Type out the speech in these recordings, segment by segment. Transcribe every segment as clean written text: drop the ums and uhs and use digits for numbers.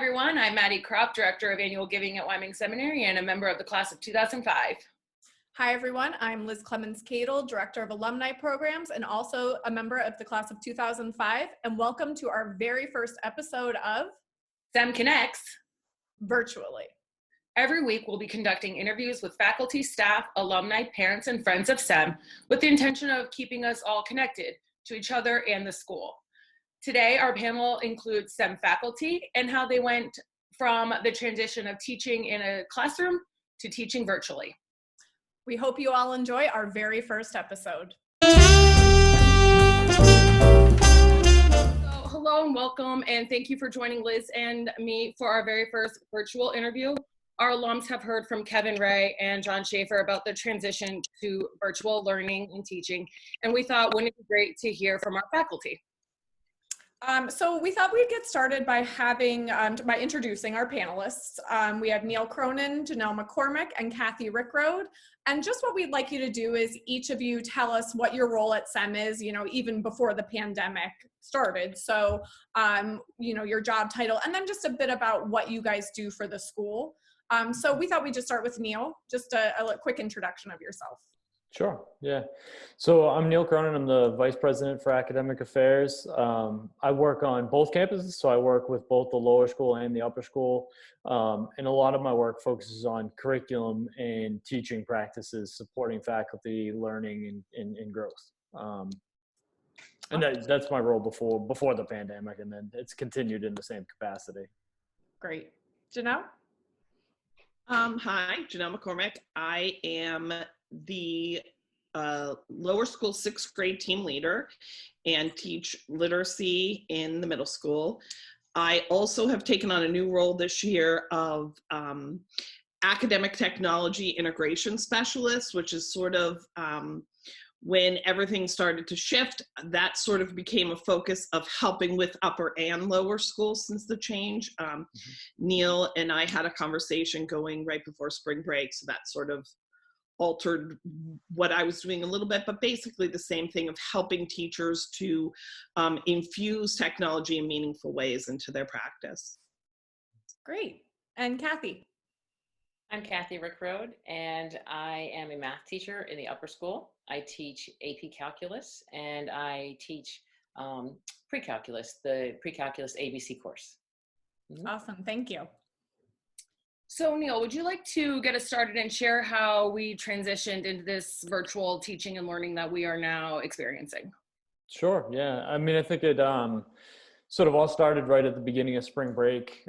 everyone. I'm Maddie Kropp, Director of Annual Giving at Wyoming Seminary and a member of the class of 2005. Hi, everyone. I'm Liz Clemens-Cadle, Director of Alumni Programs and also a member of the class of 2005. And welcome to our very first episode of Sem Connects Virtually. Every week, we'll be conducting interviews with faculty, staff, alumni, parents, and friends of SEM with the intention of keeping us all connected to each other and the school. Today, our panel includes SEM faculty and how they went from the transition of teaching in a classroom to teaching virtually. We hope you all enjoy our very first episode. So, hello and welcome, and thank you for joining Liz and me for our very first virtual interview. Our alums have heard from Kevin Ray and John Schaefer about the transition to virtual learning and teaching, and we thought, wouldn't it be great to hear from our faculty? So we thought we'd get started by by introducing our panelists. We have Neil Cronin, Janelle McCormick, and Kathy Rickrode. And just what we'd like you to do is each of you tell us what your role at SEM is, even before the pandemic started. So, your job title, and then just a bit about what you guys do for the school. So we thought we'd just start with Neil, just a quick introduction of yourself. Sure. Yeah. So I'm Neil Cronin. I'm the Vice President for Academic Affairs. I work on both campuses. So I work with both the lower school and the upper school. And a lot of my work focuses on curriculum and teaching practices, supporting faculty learning and growth. And that's my role before the pandemic. And then it's continued in the same capacity. Great. Janelle? Hi, Janelle McCormick. I am the lower school 6th grade team leader and teach literacy in the middle school. I also have taken on a new role this year of academic technology integration specialist, which is sort of when everything started to shift, that sort of became a focus of helping with upper and lower schools since the change. Neil and I had a conversation going right before spring break, so that sort of altered what I was doing a little bit, but basically the same thing of helping teachers to infuse technology in meaningful ways into their practice. Great. And Kathy? I'm Kathy Rickrode, and I am a math teacher in the upper school. I teach AP Calculus, and I teach pre-calculus, the pre-calculus ABC course. Awesome. Thank you. So Neil, would you like to get us started and share how we transitioned into this virtual teaching and learning that we are now experiencing? Sure. Yeah. I mean, I think it sort of all started right at the beginning of spring break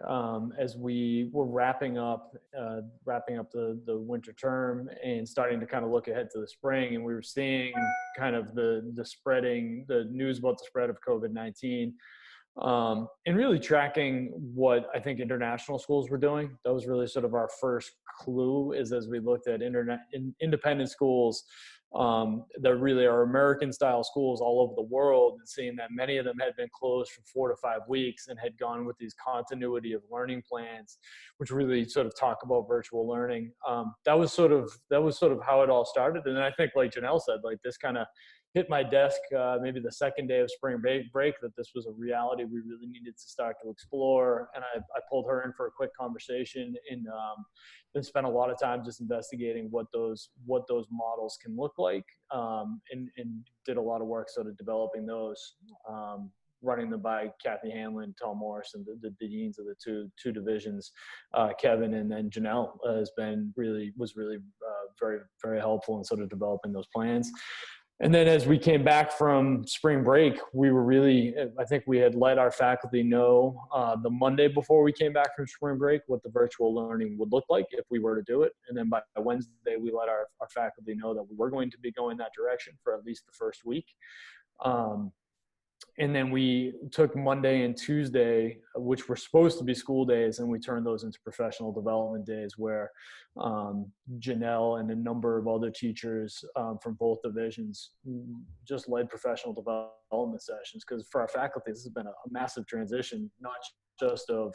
as we were wrapping up the winter term and starting to kind of look ahead to the spring. And we were seeing kind of the news about the spread of COVID-19. And really tracking what I think international schools were doing. That was really sort of our first clue, is as we looked at independent schools that really are American style schools all over the world, and seeing that many of them had been closed for 4 to 5 weeks and had gone with these continuity of learning plans, which really sort of talk about virtual learning. That was sort of how it all started. And then I think, like Janelle said, like this kind of hit my desk maybe the second day of spring break that this was a reality we really needed to start to explore. And I pulled her in for a quick conversation and then spent a lot of time just investigating what those models can look like, and did a lot of work sort of developing those, running them by Kathy Hanlon, Tom Morrison, the deans of the two divisions. Kevin and then Janelle was really very, very helpful in sort of developing those plans. And then as we came back from spring break, I think we had let our faculty know the Monday before we came back from spring break what the virtual learning would look like if we were to do it. And then by Wednesday, we let our faculty know that we were going to be going that direction for at least the first week. And then we took Monday and Tuesday, which were supposed to be school days, and we turned those into professional development days where Janelle and a number of other teachers from both divisions just led professional development sessions. Because for our faculty, this has been a massive transition, not just of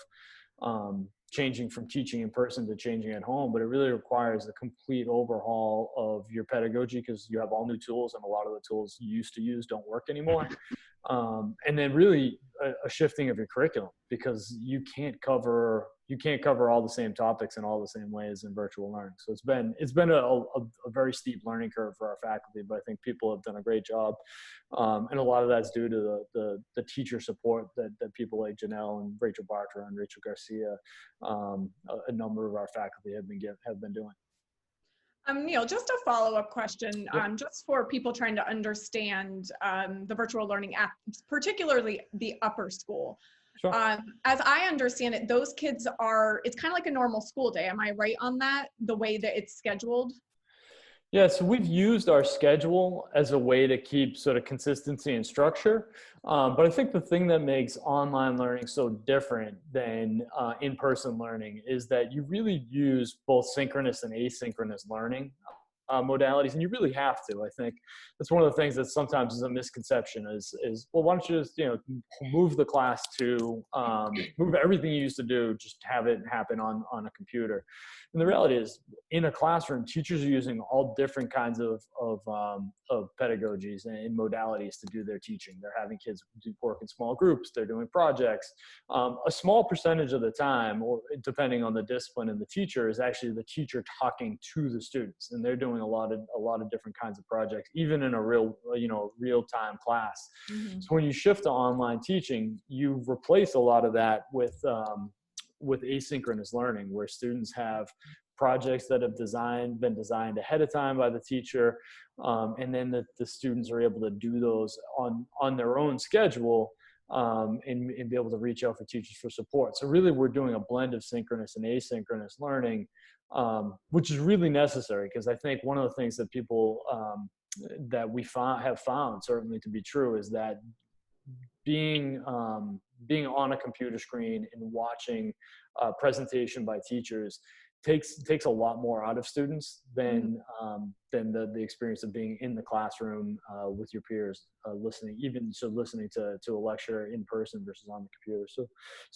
changing from teaching in person to changing at home, but it really requires a complete overhaul of your pedagogy because you have all new tools and a lot of the tools you used to use don't work anymore. And then really a shifting of your curriculum, because you can't cover all the same topics in all the same ways in virtual learning. So it's been a very steep learning curve for our faculty, but I think people have done a great job, and a lot of that's due to the teacher support that people like Janelle and Rachel Bartra and Rachel Garcia, a number of our faculty have been doing. Neil, just a follow-up question, Yep. just for people trying to understand the virtual learning app, particularly the upper school. Sure. As I understand it, those kids it's kind of like a normal school day. Am I right on that, the way that it's scheduled? Yeah, so we've used our schedule as a way to keep sort of consistency and structure. But I think the thing that makes online learning so different than in-person learning is that you really use both synchronous and asynchronous learning modalities, and you really have to. I think that's one of the things that sometimes is a misconception is well, why don't you just move the class to move everything you used to do, just have it happen on a computer. And the reality is, in a classroom, teachers are using all different kinds of pedagogies and modalities to do their teaching. They're having kids work in small groups. They're doing projects. A small percentage of the time, or depending on the discipline and the teacher, is actually the teacher talking to the students, and they're doing a lot of different kinds of projects, even in a real-time class. Mm-hmm. So when you shift to online teaching, you replace a lot of that with asynchronous learning, where students have projects that have been designed ahead of time by the teacher, and then the students are able to do those on their own schedule, and be able to reach out for teachers for support. So really, we're doing a blend of synchronous and asynchronous learning, which is really necessary, because I think one of the things that people that we have found certainly to be true is that being on a computer screen and watching presentation by teachers takes a lot more out of students than the experience of being in the classroom with your peers, listening to a lecture in person versus on the computer. So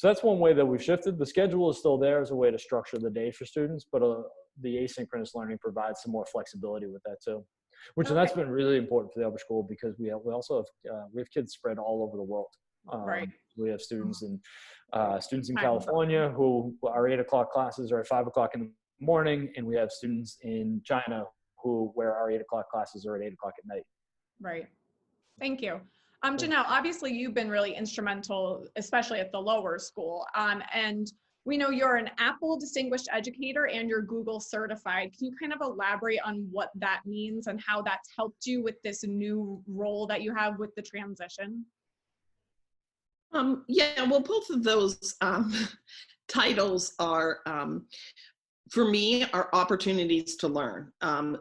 that's one way that we've shifted. The schedule is still there as a way to structure the day for students, but the asynchronous learning provides some more flexibility with that too. And that's been really important for the upper school, because we also have kids spread all over the world. Right. We have students in California who our 8 o'clock classes are at 5 o'clock in the morning, and we have students in China where our 8 o'clock classes are at 8 o'clock at night. Right. Thank you. Janelle, obviously you've been really instrumental, especially at the lower school. And we know you're an Apple Distinguished Educator and you're Google certified. Can you kind of elaborate on what that means and how that's helped you with this new role that you have with the transition? Yeah, well, both of those titles are, for me, are opportunities to learn.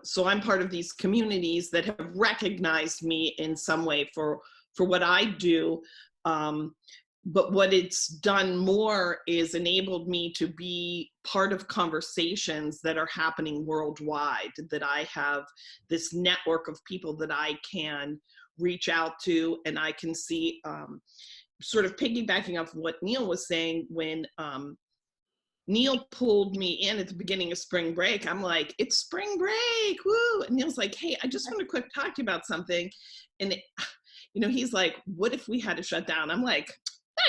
So I'm part of these communities that have recognized me in some way for what I do. But what it's done more is enabled me to be part of conversations that are happening worldwide, that I have this network of people that I can reach out to, and I can see, sort of piggybacking off what Neil was saying, when Neil pulled me in at the beginning of spring break, I'm like, it's spring break, woo! And Neil's like, hey, I just want to quick talk to you about something. And he's like, what if we had to shut down? I'm like,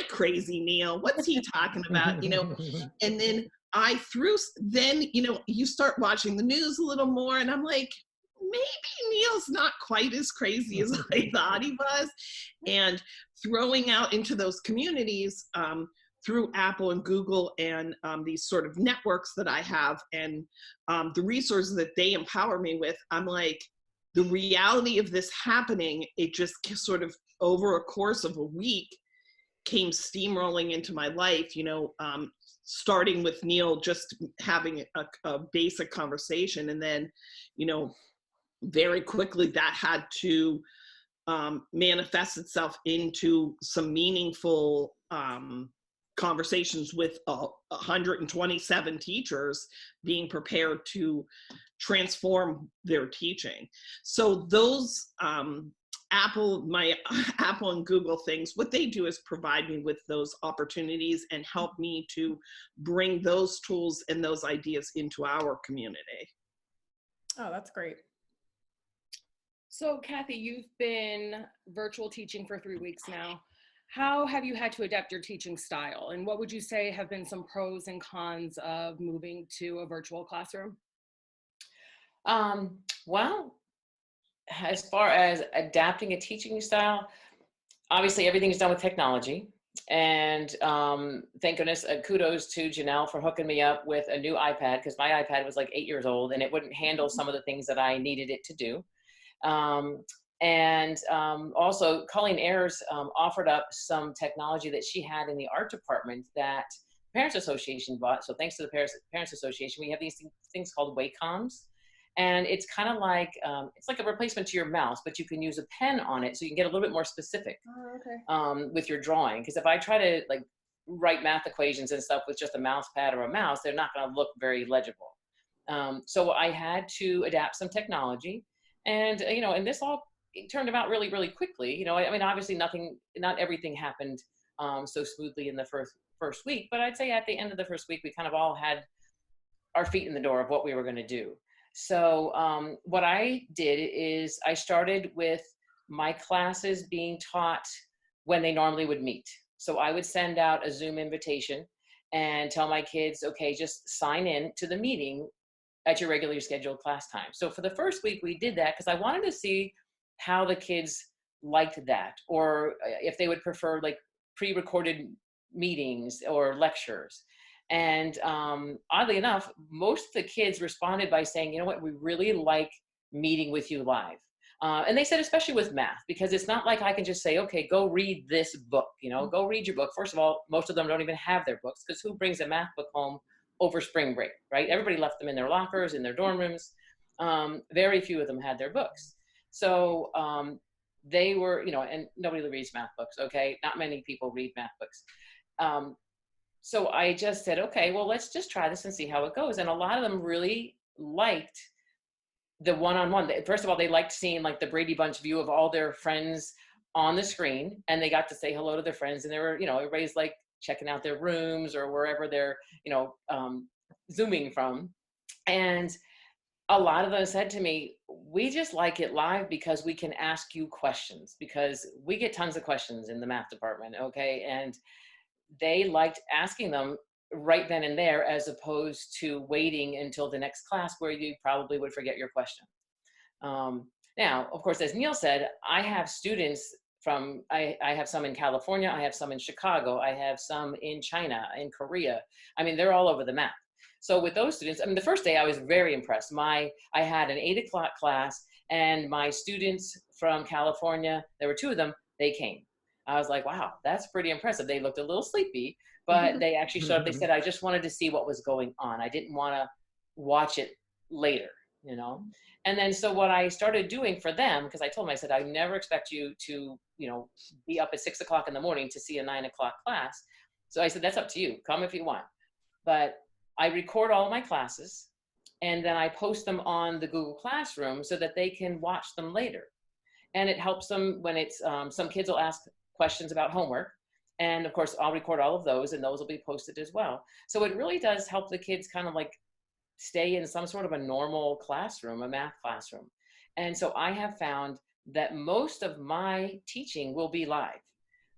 that crazy Neil, what's he talking about? And then you start watching the news a little more, and I'm like, maybe Neil's not quite as crazy as I thought he was. And throwing out into those communities through Apple and Google and these sort of networks that I have, and the resources that they empower me with, I'm like, the reality of this happening, it just sort of over a course of a week came steamrolling into my life, starting with Neil just having a basic conversation. And then, very quickly that had to manifest itself into some meaningful conversations with 127 teachers being prepared to transform their teaching. So those my Apple and Google things, what they do is provide me with those opportunities and help me to bring those tools and those ideas into our community. Oh, that's great. So Kathy, you've been virtual teaching for 3 weeks now. How have you had to adapt your teaching style? And what would you say have been some pros and cons of moving to a virtual classroom? Well, as far as adapting a teaching style, obviously everything's done with technology. And thank goodness, kudos to Janelle for hooking me up with a new iPad, because my iPad was like 8 years old and it wouldn't handle some of the things that I needed it to do. Also, Colleen Ayers offered up some technology that she had in the art department that Parents Association bought. So thanks to the Parents Association, we have these things called Wacomms. And it's kind of like, it's like a replacement to your mouse, but you can use a pen on it so you can get a little bit more specific with your drawing. Because if I try to like write math equations and stuff with just a mouse pad or a mouse, they're not going to look very legible. So I had to adapt some technology. And, and this all turned about really, really quickly. I mean, obviously not everything happened so smoothly in the first week, but I'd say at the end of the first week, we kind of all had our feet in the door of what we were going to do. So what I did is I started with my classes being taught when they normally would meet. So I would send out a Zoom invitation and tell my kids, okay, just sign in to the meeting at your regularly scheduled class time. So for the first week we did that because I wanted to see how the kids liked that, or if they would prefer like pre-recorded meetings or lectures. And oddly enough, most of the kids responded by saying, you know what, we really like meeting with you live. And they said, especially with math, because it's not like I can just say, okay, go read this book, go read your book. First of all, most of them don't even have their books, because who brings a math book home over spring break, right? Everybody left them in their lockers, in their dorm rooms. Very few of them had their books. So they were, and nobody reads math books, okay? Not many people read math books. So I just said, okay, well, let's just try this and see how it goes. And a lot of them really liked the one-on-one. First of all, they liked seeing like the Brady Bunch view of all their friends on the screen, and they got to say hello to their friends. And they were, everybody's like checking out their rooms or wherever they're, Zooming from. And a lot of them said to me, we just like it live because we can ask you questions, because we get tons of questions in the math department, okay? And they liked asking them right then and there, as opposed to waiting until the next class where you probably would forget your question. Now, of course, as Neil said, I have students I have some in California, I have some in Chicago, I have some in China, in Korea. I mean, they're all over the map. So with those students, I mean, the first day I was very impressed. I had an 8 o'clock class, and my students from California, there were 2 of them, they came. I was like, wow, that's pretty impressive. They looked a little sleepy, but they actually showed up. They said, I just wanted to see what was going on. I didn't want to watch it later, And then so what I started doing for them, because I told them, I said, I never expect you to, be up at 6 o'clock in the morning to see a 9 o'clock class. So I said, that's up to you. Come if you want. But I record all of my classes, and then I post them on the Google Classroom so that they can watch them later. And it helps them when it's, some kids will ask questions about homework. And of course, I'll record all of those, and those will be posted as well. So it really does help the kids kind of like stay in some sort of a normal classroom, a math classroom. And so I have found that most of my teaching will be live.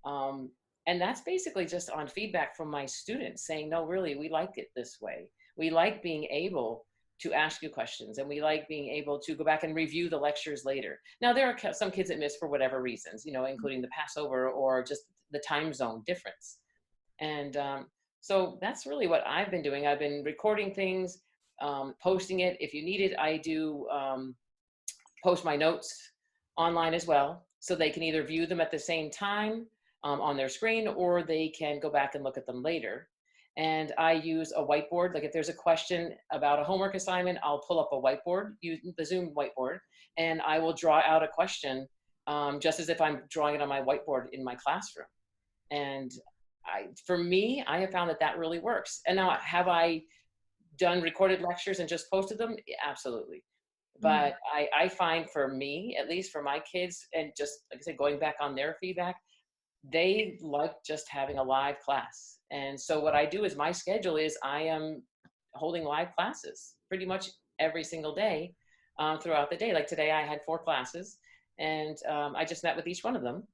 And that's basically just on feedback from my students saying, no, really, we like it this way. We like being able to ask you questions, and we like being able to go back and review the lectures later. Now, there are some kids that miss for whatever reasons, including the Passover or just the time zone difference. And so that's really what I've been doing. I've been recording things, posting it. If you need it, I do post my notes online as well, so they can either view them at the same time on their screen, or they can go back and look at them later. And I use a whiteboard. Like if there's a question about a homework assignment, I'll pull up a whiteboard, use the Zoom whiteboard, and I will draw out a question just as if I'm drawing it on my whiteboard in my classroom. And for me, I have found that really works. And now, have I done recorded lectures and just posted them? Absolutely. But I find, for me, at least for my kids, and just like I said, going back on their feedback, they like just having a live class. And so what I do is, my schedule is I am holding live classes pretty much every single day throughout the day. Like today I had 4 classes, and I just met with each one of them.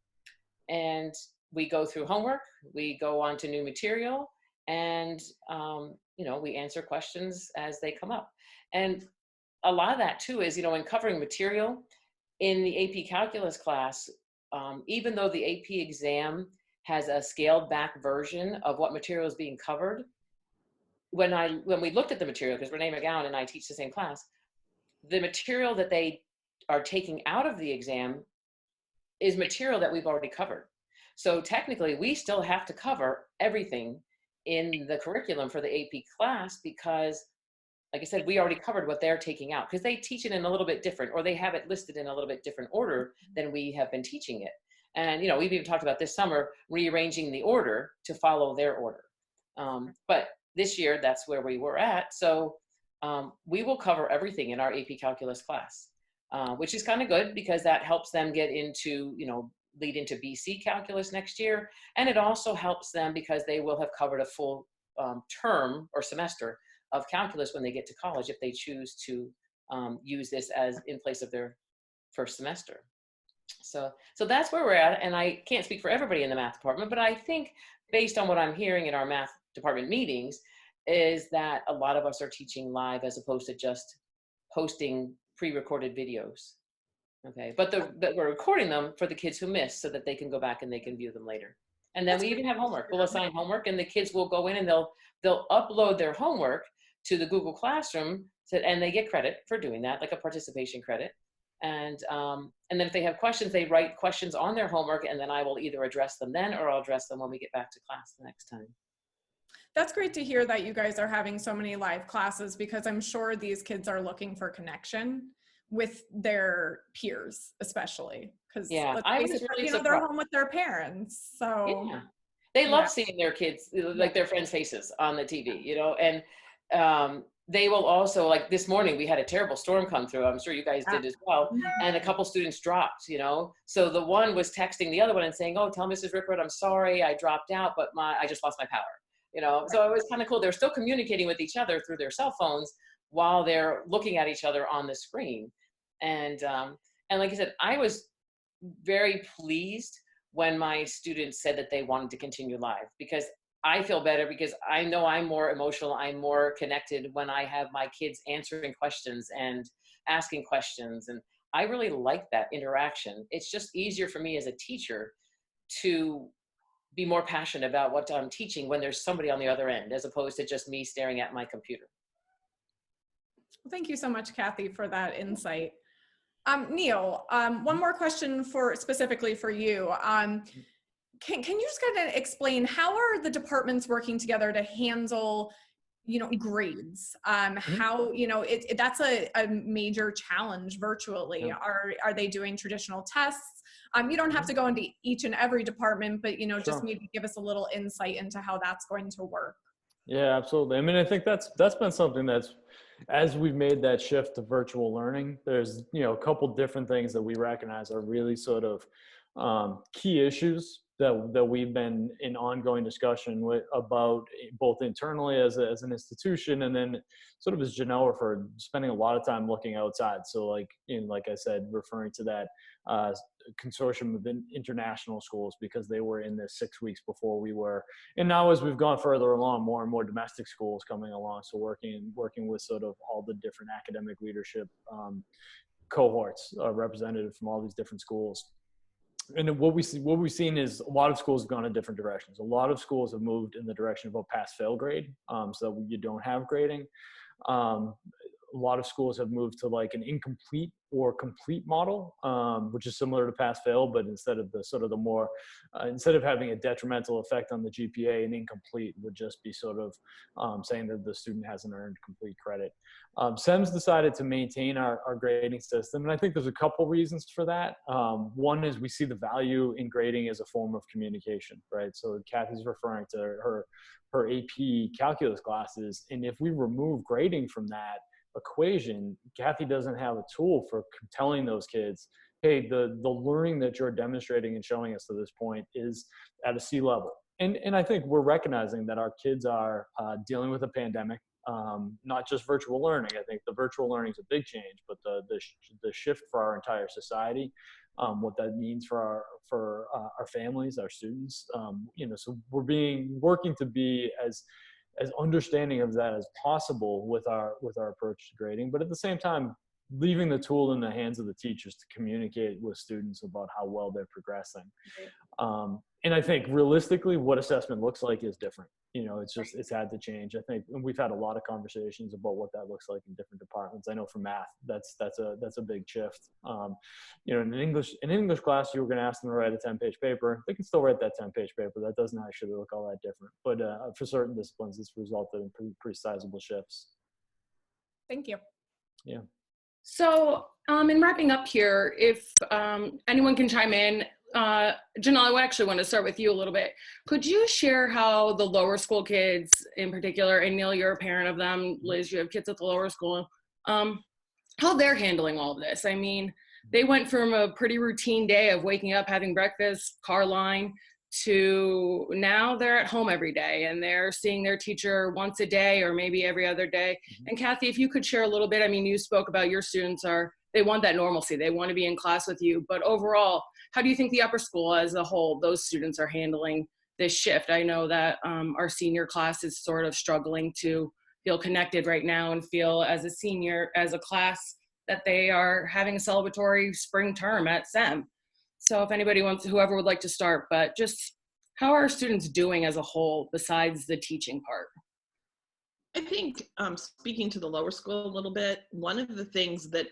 And we go through homework, we go on to new material, and we answer questions as they come up. And a lot of that too is, in covering material in the AP Calculus class, even though the AP exam has a scaled back version of what material is being covered, when we looked at the material, because Renee McGowan and I teach the same class, the material that they are taking out of the exam is material that we've already covered. So technically, we still have to cover everything in the curriculum for the AP class because, like I said, we already covered what they're taking out because they teach it in a little bit different, or they have it listed in a little bit different order than we have been teaching it. And, we've even talked about this summer rearranging the order to follow their order. But this year, that's where we were at. So we will cover everything in our AP Calculus class, which is kind of good because that helps them get into, lead into BC Calculus next year. And it also helps them because they will have covered a full term or semester of calculus when they get to college if they choose to use this as in place of their first semester. So that's where we're at. And I can't speak for everybody in the math department, but I think based on what I'm hearing in our math department meetings is that a lot of us are teaching live as opposed to just posting pre-recorded videos. Okay, but we're recording them for the kids who miss so that they can go back and they can view them later. And then we even have homework. We'll assign homework and the kids will go in and they'll upload their homework to the Google Classroom and they get credit for doing that, like a participation credit. And then if they have questions, they write questions on their homework and then I will either address them then or I'll address them when we get back to class the next time. That's great to hear that you guys are having so many live classes because I'm sure these kids are looking for connection with their peers, especially because I was really surprised. they're home with their parents, so they love seeing their kids, like their friends' faces on the TV, and they will also, like this morning we had a terrible storm come through. I'm sure you guys did as well, and a couple students dropped. So the one was texting the other one and saying, "Oh, tell Mrs. Rickard I'm sorry, I dropped out, but I just lost my power." So it was kind of cool. They're still communicating with each other through their cell phones while they're looking at each other on the screen. And like I said, I was very pleased when my students said that they wanted to continue live because I feel better because I know I'm more emotional, I'm more connected when I have my kids answering questions and asking questions. And I really like that interaction. It's just easier for me as a teacher to be more passionate about what I'm teaching when there's somebody on the other end, as opposed to just me staring at my computer. Well, thank you so much, Kathy, for that insight. Neil, one more question specifically for you. Can you just kind of explain how are the departments working together to handle, grades? How, that's a major challenge virtually. Are they doing traditional tests? You don't have to go into each and every department, but, just maybe give us a little insight into how that's going to work. Yeah, absolutely. I mean, I think that's been something that's, as we've made that shift to virtual learning, there's, a couple different things that we recognize are really sort of key issues that we've been in ongoing discussion about both internally as an institution and then sort of as Janelle referred, spending a lot of time looking outside. So like I said, referring to that consortium of international schools because they were in this 6 weeks before we were. And now as we've gone further along, more and more domestic schools coming along. So working with sort of all the different academic leadership cohorts represented from all these different schools. And what we've seen is a lot of schools have gone in different directions. A lot of schools have moved in the direction of a pass-fail grade, so that you don't have grading. A lot of schools have moved to like an incomplete or complete model, which is similar to pass-fail, but instead of instead of having a detrimental effect on the GPA, an incomplete would just be sort of saying that the student hasn't earned complete credit. Sem's decided to maintain our grading system, and I think there's a couple reasons for that. One is we see the value in grading as a form of communication, right? So Kathy's referring to her AP calculus classes, and if we remove grading from that equation, Kathy doesn't have a tool for telling those kids, hey, the learning that you're demonstrating and showing us to this point is at a C level. And I think we're recognizing that our kids are dealing with a pandemic, not just virtual learning. I think the virtual learning is a big change, but the shift for our entire society what that means for our families, our students. So we're working to be as understanding of that as possible with our approach to grading, but at the same time, leaving the tool in the hands of the teachers to communicate with students about how well they're progressing. And I think realistically, what assessment looks like is different. It's had to change. I think, and we've had a lot of conversations about what that looks like in different departments. I know for math, that's a big shift. In an English class, you were going to ask them to write a 10-page paper. They can still write that 10-page paper. That doesn't actually look all that different. But for certain disciplines, it's resulted in pretty sizable shifts. Thank you. Yeah. So in wrapping up here, if anyone can chime in, Janelle, I actually want to start with you a little bit. Could you share how the lower school kids in particular, and Neil, you're a parent of them, Liz, you have kids at the lower school, how they're handling all of this? I mean, they went from a pretty routine day of waking up, having breakfast, car line, to now they're at home every day and they're seeing their teacher once a day or maybe every other day. And Kathy, if you could share a little bit, I mean, you spoke about your students they want that normalcy. They want to be in class with you, but overall, how do you think the upper school as a whole, those students are handling this shift? I know that our senior class is sort of struggling to feel connected right now and feel as a senior, as a class, that they are having a celebratory spring term at Sem. So if anybody whoever would like to start, but just how are students doing as a whole besides the teaching part? I think speaking to the lower school a little bit, one of the things that,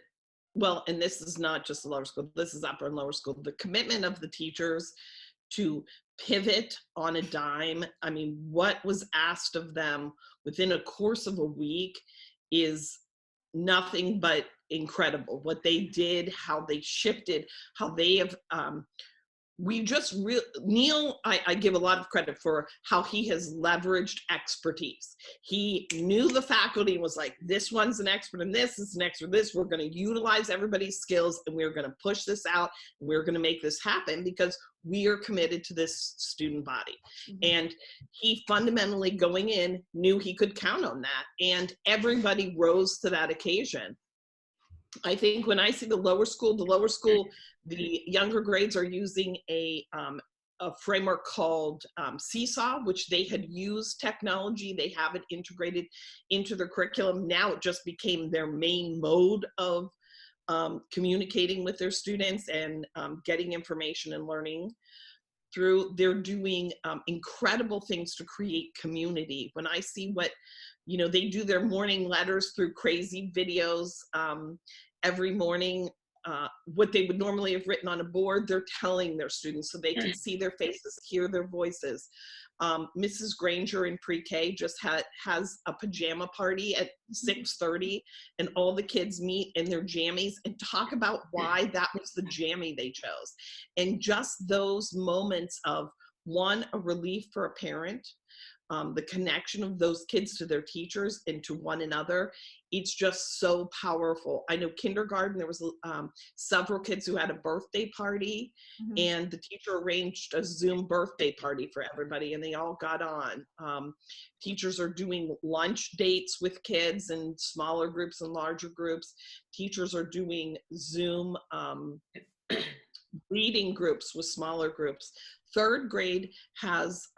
well, and this is not just the lower school, this is upper and lower school, the commitment of the teachers to pivot on a dime. I mean, what was asked of them within a course of a week is nothing but incredible. What they did, how they shifted, how they have, Neil, I give a lot of credit for how he has leveraged expertise. He knew the faculty and was like, this one's an expert in this is an expert in this. We're going to utilize everybody's skills and we're going to push this out. And we're going to make this happen because we are committed to this student body. And he fundamentally going in knew he could count on that. And everybody rose to that occasion. I think when I see the lower school, the younger grades are using a framework called Seesaw, which they had used technology. They have it integrated into their curriculum. Now it just became their main mode of communicating with their students and getting information and learning through. They're doing incredible things to create community. When I see what, they do their morning letters through crazy videos every morning. What they would normally have written on a board, they're telling their students so they can see their faces, hear their voices. Mrs. Granger in pre-K just has a pajama party at 6:30, and all the kids meet in their jammies and talk about why that was the jammy they chose. And just those moments of, one, a relief for a parent, the connection of those kids to their teachers and to one another, it's just so powerful. I know kindergarten, there was several kids who had a birthday party, and the teacher arranged a Zoom birthday party for everybody, and they all got on. Teachers are doing lunch dates with kids in smaller groups and larger groups. Teachers are doing Zoom reading groups with smaller groups. Third grade has,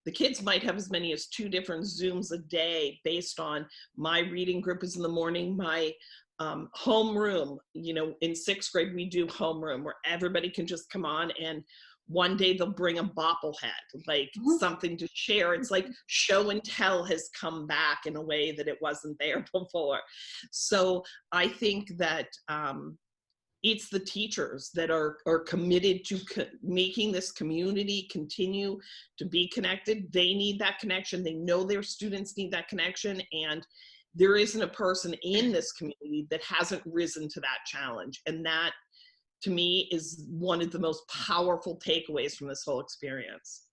the kids might have as many as 2 different Zooms a day based on my reading group is in the morning, my homeroom, in 6th grade, we do homeroom where everybody can just come on, and one day they'll bring a bobblehead, like something to share. It's like show and tell has come back in a way that it wasn't there before. So I think that, it's the teachers that are committed to making this community continue to be connected. They need that connection. They know their students need that connection. And there isn't a person in this community that hasn't risen to that challenge. And that, to me, is one of the most powerful takeaways from this whole experience.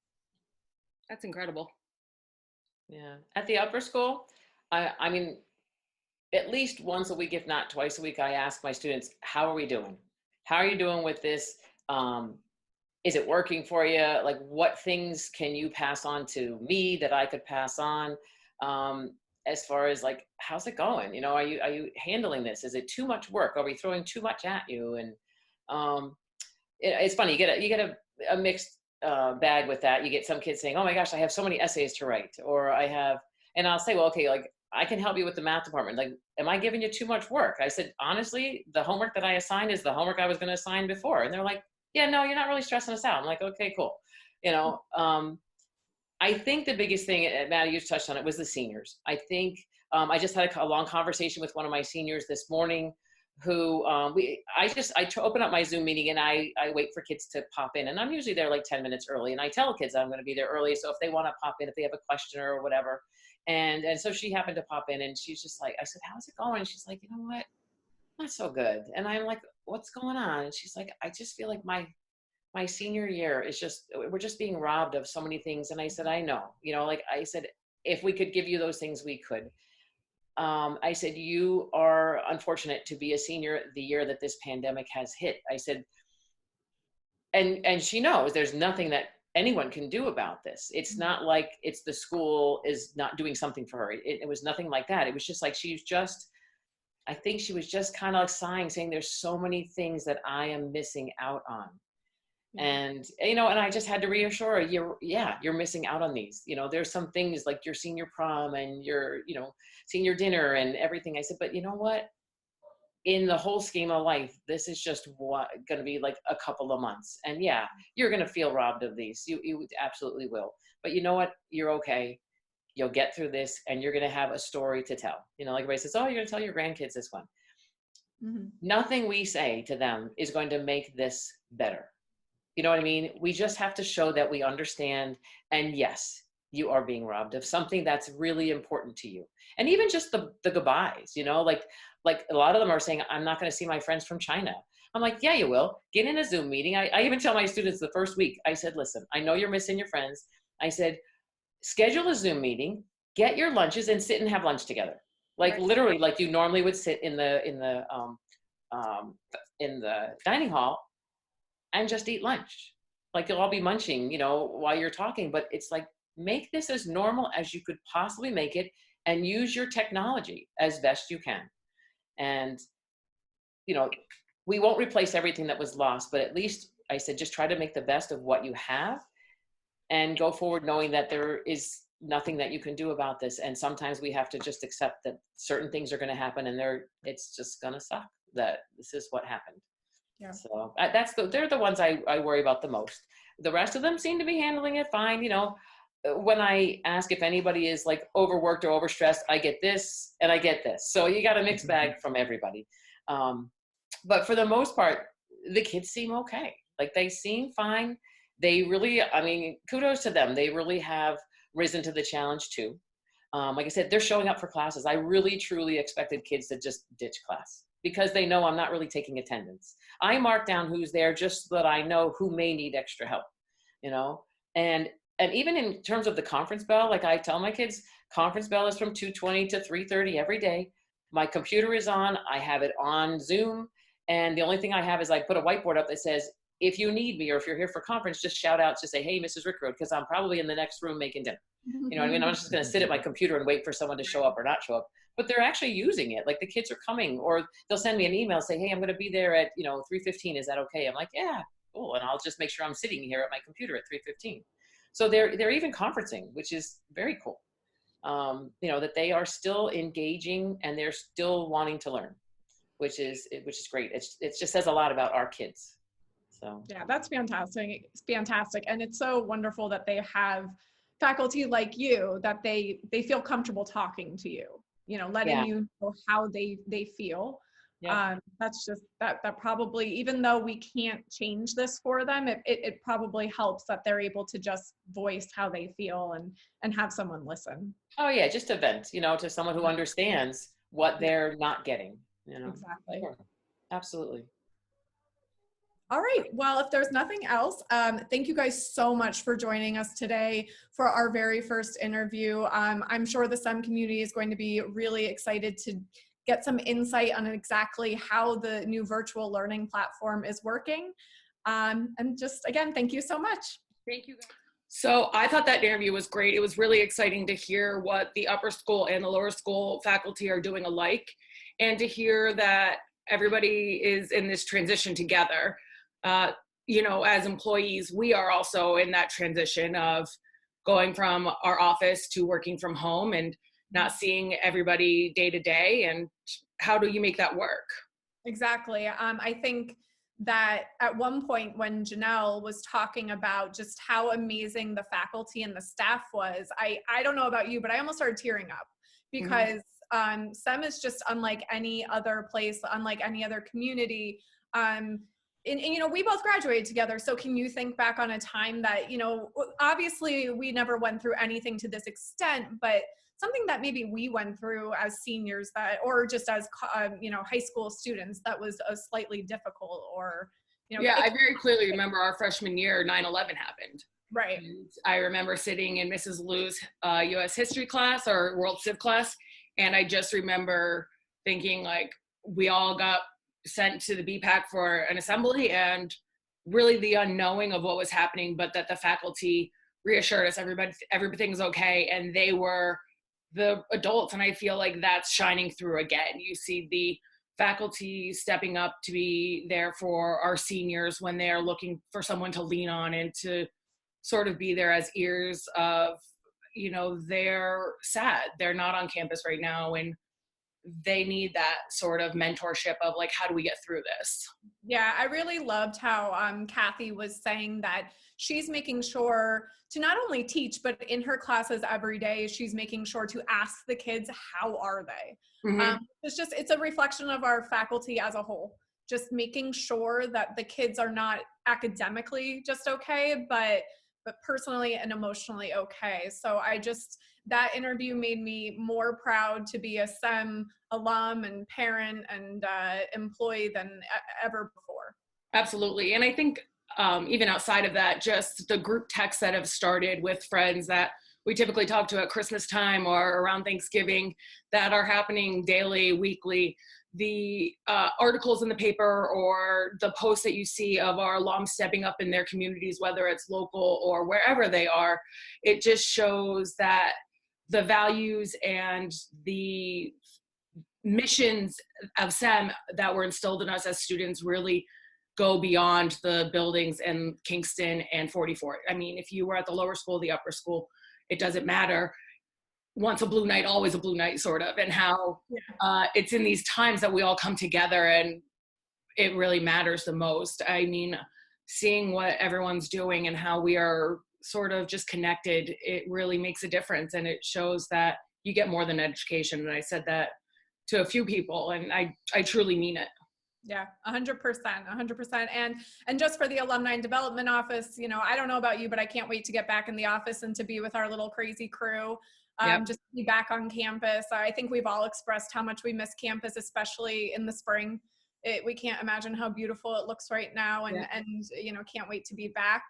That's incredible. Yeah. At the upper school, I mean, at least once a week, if not twice a week, I ask my students, how are we doing? How are you doing with this? Is it working for you? Like, what things can you pass on to me that I could pass on? As far as like, how's it going? Are you handling this? Is it too much work? Are we throwing too much at you? And it's funny, you get a mixed bag with that. You get some kids saying, oh my gosh, I have so many essays to write, or I have, and I'll say, well, okay, like I can help you with the math department. Like, am I giving you too much work? I said, honestly, the homework that I assigned is the homework I was going to assign before. And they're like, yeah, no, you're not really stressing us out. I'm like, okay, cool. You know, I think the biggest thing, Maddie, you touched on it, was the seniors. I think I just had a long conversation with one of my seniors this morning who I open up my Zoom meeting and I wait for kids to pop in, and I'm usually there like 10 minutes early, and I tell kids I'm going to be there early. So if they want to pop in, if they have a question or whatever. And so she happened to pop in, and she's just like, I said, how's it going? And she's like, you know what? Not so good. And I'm like, what's going on? And she's like, I just feel like my senior year is we're just being robbed of so many things. And I said, I know, you know, like I said, if we could give you those things, we could. I said, you are unfortunate to be a senior the year that this pandemic has hit. I said, and she knows there's nothing that anyone can do about this. It's not like it's the school is not doing something for her. It was nothing like that. It was just like, I think she was just kind of like sighing, saying there's so many things that I am missing out on. And, you know, and I just had to reassure her, you're missing out on these. You know, there's some things like your senior prom and your, you know, senior dinner and everything. I said, but you know what? In the whole scheme of life, this is just going to be like a couple of months. And yeah, you're going to feel robbed of these. You absolutely will. But you know what? You're okay. You'll get through this, and you're going to have a story to tell. You know, like everybody says, oh, you're going to tell your grandkids this one. Mm-hmm. Nothing we say to them is going to make this better. You know what I mean? We just have to show that we understand. And yes, you are being robbed of something that's really important to you. And even just the goodbyes, you know, like a lot of them are saying, I'm not going to see my friends from China. I'm like, yeah, you will. Get in a Zoom meeting. I even tell my students the first week, I said, listen, I know you're missing your friends. I said, schedule a Zoom meeting, get your lunches, and sit and have lunch together. Like literally, like you normally would sit in the dining hall and just eat lunch. Like you'll all be munching, you know, while you're talking, but it's like, make this as normal as you could possibly make it, and use your technology as best you can. And, you know, we won't replace everything that was lost, but at least I said, just try to make the best of what you have and go forward knowing that there is nothing that you can do about this. And sometimes we have to just accept that certain things are going to happen, and it's just going to suck that this is what happened. Yeah. So they're the ones I worry about the most. The rest of them seem to be handling it fine. You know, when I ask if anybody is like overworked or overstressed, I get this and I get this. So you got a mixed bag from everybody. But for the most part, the kids seem okay. Like they seem fine. They really, I mean, kudos to them. They really have risen to the challenge too. Like I said, they're showing up for classes. I really, truly expected kids to just ditch class because they know I'm not really taking attendance. I mark down who's there just so that I know who may need extra help, you know? And even in terms of the conference bell, like I tell my kids, conference bell is from 2:20 to 3:30 every day. My computer is on, I have it on Zoom. And the only thing I have is I put a whiteboard up that says, if you need me or if you're here for conference, just shout out to say, hey, Mrs. Rickroad, because I'm probably in the next room making dinner. You know what I mean? I'm just going to sit at my computer and wait for someone to show up or not show up. But they're actually using it. Like the kids are coming, or they'll send me an email, say, hey, I'm going to be there at, 3:15. Is that okay? I'm like, yeah, cool. And I'll just make sure I'm sitting here at my computer at 3:15. So they're even conferencing, which is very cool. That they are still engaging and they're still wanting to learn, which is great. It just says a lot about our kids. So yeah, that's fantastic. It's fantastic. And it's so wonderful that they have faculty like you, that they feel comfortable talking to you, letting you know how they feel. Yeah. That's just that probably, even though we can't change this for them, it probably helps that they're able to just voice how they feel and have someone listen. Oh yeah, just a vent, to someone who understands what they're not getting. Exactly. Sure. Absolutely. All right. Well, if there's nothing else, thank you guys so much for joining us today for our very first interview. I'm sure the SEM community is going to be really excited to get some insight on exactly how the new virtual learning platform is working. And just, again, thank you so much. Thank you, guys. So I thought that interview was great. It was really exciting to hear what the upper school and the lower school faculty are doing alike, and to hear that everybody is in this transition together. as employees, we are also in that transition of going from our office to working from home and not seeing everybody day to day. And how do you make that work? Exactly. I think that at one point when Janelle was talking about just how amazing the faculty and the staff was, I don't know about you, but I almost started tearing up because SEM is just unlike any other place, unlike any other community. And we both graduated together. So can you think back on a time that, obviously we never went through anything to this extent, but something that maybe we went through as seniors or just as, high school students that was a slightly difficult Yeah, I very clearly remember our freshman year, 9/11 happened. Right. And I remember sitting in Mrs. Liu's US history class or world civ class. And I just remember thinking like, we all got sent to the BPAC for an assembly and really the unknowing of what was happening, but that the faculty reassured us everything's okay. And they were the adults. And I feel like that's shining through again. You see the faculty stepping up to be there for our seniors when they're looking for someone to lean on and to sort of be there as ears of, they're sad. They're not on campus right now. And they need that sort of mentorship of like, how do we get through this? Yeah, I really loved how Kathy was saying that she's making sure to not only teach, but in her classes every day, she's making sure to ask the kids, how are they? It's a reflection of our faculty as a whole, just making sure that the kids are not academically just okay, but personally and emotionally okay. So that interview made me more proud to be a SEM alum and parent and employee than ever before. Absolutely. And I think even outside of that, just the group texts that have started with friends that we typically talk to at Christmas time or around Thanksgiving that are happening daily, weekly, the articles in the paper or the posts that you see of our alums stepping up in their communities, whether it's local or wherever they are, it just shows that the values and the missions of SEM that were instilled in us as students really go beyond the buildings in Kingston and 44. I mean, if you were at the lower school, the upper school, it doesn't matter. Once a blue night, always a blue night, sort of, and how it's in these times that we all come together and it really matters the most. I mean, seeing what everyone's doing and how we are sort of just connected, it really makes a difference. And it shows that you get more than education. And I said that to a few people, and I truly mean it. Yeah, 100%. And just for the Alumni and Development Office, I don't know about you, but I can't wait to get back in the office and to be with our little crazy crew. Just to be back on campus. I think we've all expressed how much we miss campus, especially in the spring. We can't imagine how beautiful it looks right now, and can't wait to be back.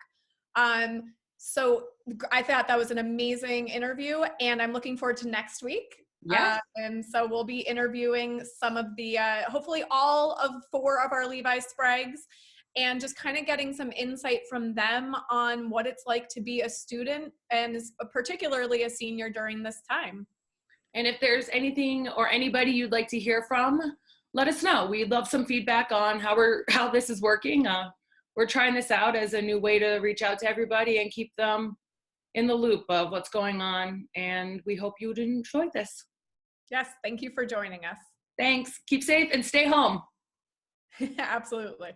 So I thought that was an amazing interview, and I'm looking forward to next week. Yes. And so we'll be interviewing some of the, hopefully all of 4 of our Levi Spragues, and just kind of getting some insight from them on what it's like to be a student and particularly a senior during this time. And if there's anything or anybody you'd like to hear from, let us know. We'd love some feedback on how this is working. We're trying this out as a new way to reach out to everybody and keep them in the loop of what's going on. And we hope you would enjoy this. Yes, thank you for joining us. Thanks. Keep safe and stay home. Absolutely.